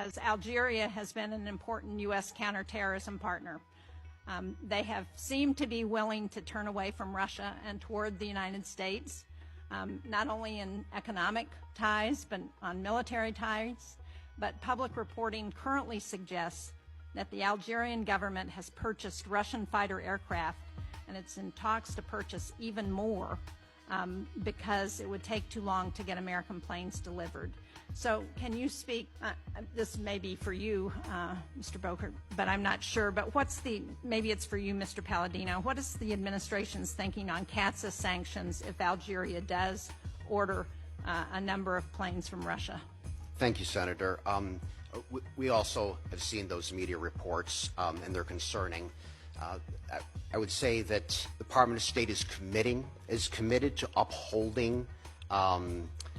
because Algeria has been an important U.S. counterterrorism partner. They have seemed to be willing to turn away from Russia and toward the United States, not only in economic ties, but on military ties. But public reporting currently suggests that the Algerian government has purchased Russian fighter aircraft, and it's in talks to purchase even more because it would take too long to get American planes delivered. So can you speak, this may be for you, Mr. Bokert, but I'm not sure, but maybe it's for you, Mr. Palladino, what is the administration's thinking on CAATSA sanctions if Algeria does order a number of planes from Russia? Thank you, Senator. We also have seen those media reports, and they're concerning. I would say that the Department of State is committed to upholding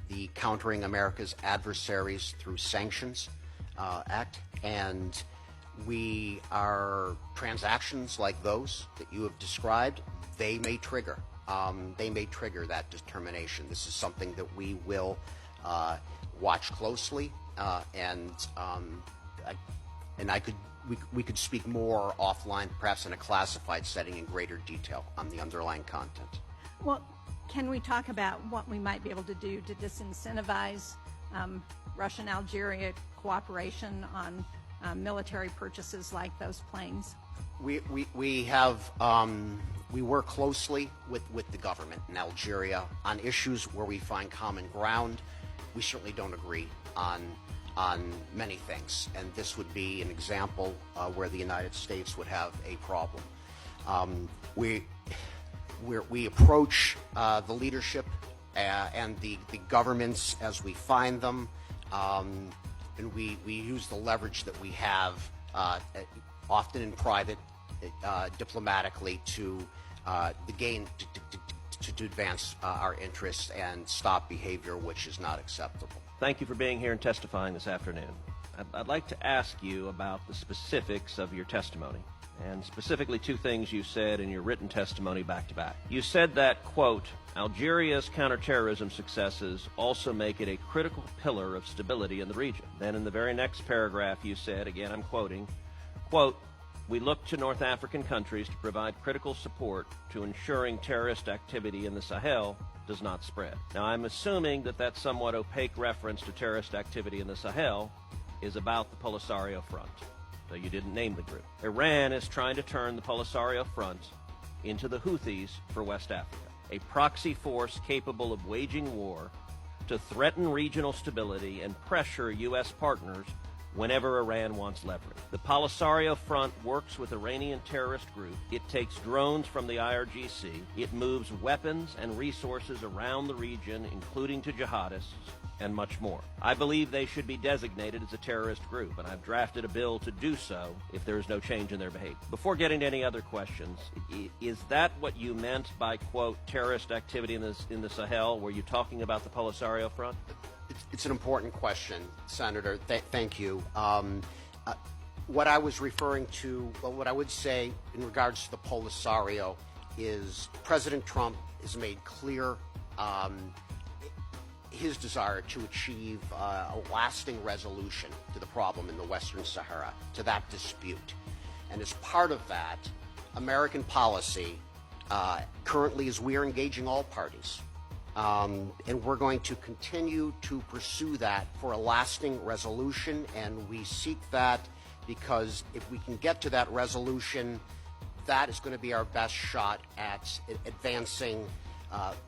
the Countering America's Adversaries Through Sanctions Act, and transactions like those that you have described, they may trigger that determination. This is something that we will watch closely, we could speak more offline, perhaps in a classified setting in greater detail on the underlying content. Well, can we talk about what we might be able to do to disincentivize Russian-Algeria cooperation on military purchases like those planes? We work closely with the government in Algeria on issues where we find common ground. We certainly don't agree on many things, and this would be an example where the United States would have a problem. We approach the leadership and the governments as we find them, and we use the leverage that we have, often in private, diplomatically, to advance our interests and stop behavior which is not acceptable. Thank you for being here and testifying this afternoon. I'd like to ask you about the specifics of your testimony, and specifically two things you said in your written testimony back to back. You said that, quote, Algeria's counterterrorism successes also make it a critical pillar of stability in the region. Then in the very next paragraph you said, again I'm quoting, quote, we look to North African countries to provide critical support to ensuring terrorist activity in the Sahel does not spread. Now, I'm assuming that somewhat opaque reference to terrorist activity in the Sahel is about the Polisario Front, though you didn't name the group. Iran is trying to turn the Polisario Front into the Houthis for West Africa, a proxy force capable of waging war to threaten regional stability and pressure U.S. partners whenever Iran wants leverage. The Polisario Front works with Iranian terrorist group. It takes drones from the IRGC. It moves weapons and resources around the region, including to jihadists, and much more. I believe they should be designated as a terrorist group, and I've drafted a bill to do so if there is no change in their behavior. Before getting to any other questions, is that what you meant by, quote, terrorist activity in the Sahel? Were you talking about the Polisario Front? It's an important question, Senator. Thank you. What I was referring to, well, what I would say in regards to the Polisario is President Trump has made clear his desire to achieve a lasting resolution to the problem in the Western Sahara, to that dispute. And as part of that, American policy currently is we are engaging all parties. And we're going to continue to pursue that for a lasting resolution, and we seek that because if we can get to that resolution, that is going to be our best shot at advancing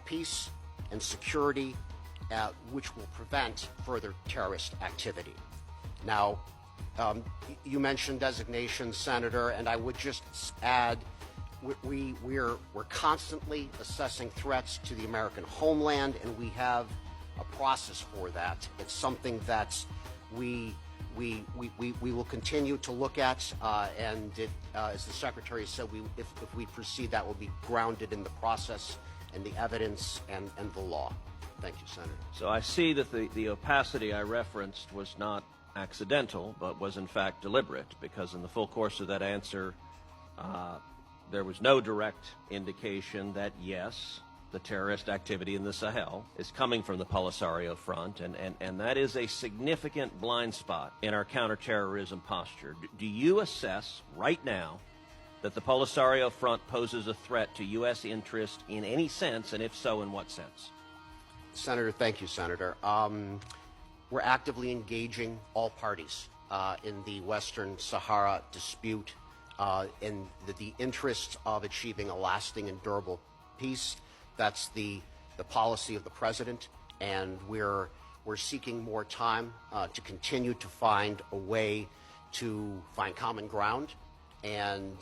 peace and security, which will prevent further terrorist activity. Now, you mentioned designations, Senator, and I would just add we're constantly assessing threats to the American homeland, and we have a process for that. It's something that we will continue to look at, and as the Secretary said, if we proceed, that will be grounded in the process and the evidence and the law. Thank you, Senator. So I see that the opacity I referenced was not accidental, but was in fact deliberate, because in the full course of that answer, there was no direct indication that, yes, the terrorist activity in the Sahel is coming from the Polisario Front, and that is a significant blind spot in our counterterrorism posture. Do you assess right now that the Polisario Front poses a threat to U.S. interest in any sense, and if so, in what sense? Senator, thank you, Senator. We're actively engaging all parties in the Western Sahara dispute in the interest of achieving a lasting and durable peace. That's the policy of the president, and we're seeking more time to continue to find a way to find common ground and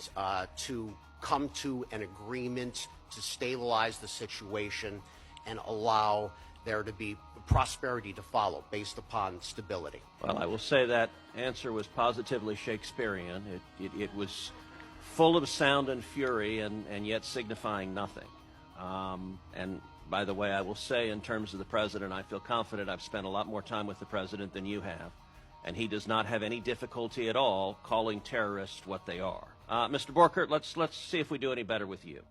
to come to an agreement to stabilize the situation and allow there to be prosperity to follow based upon stability. Well, I will say that answer was positively Shakespearean. It was full of sound and fury and yet signifying nothing. And by the way, I will say in terms of the president, I feel confident I've spent a lot more time with the president than you have, and he does not have any difficulty at all calling terrorists what they are. Mr. Borkert, let's see if we do any better with you.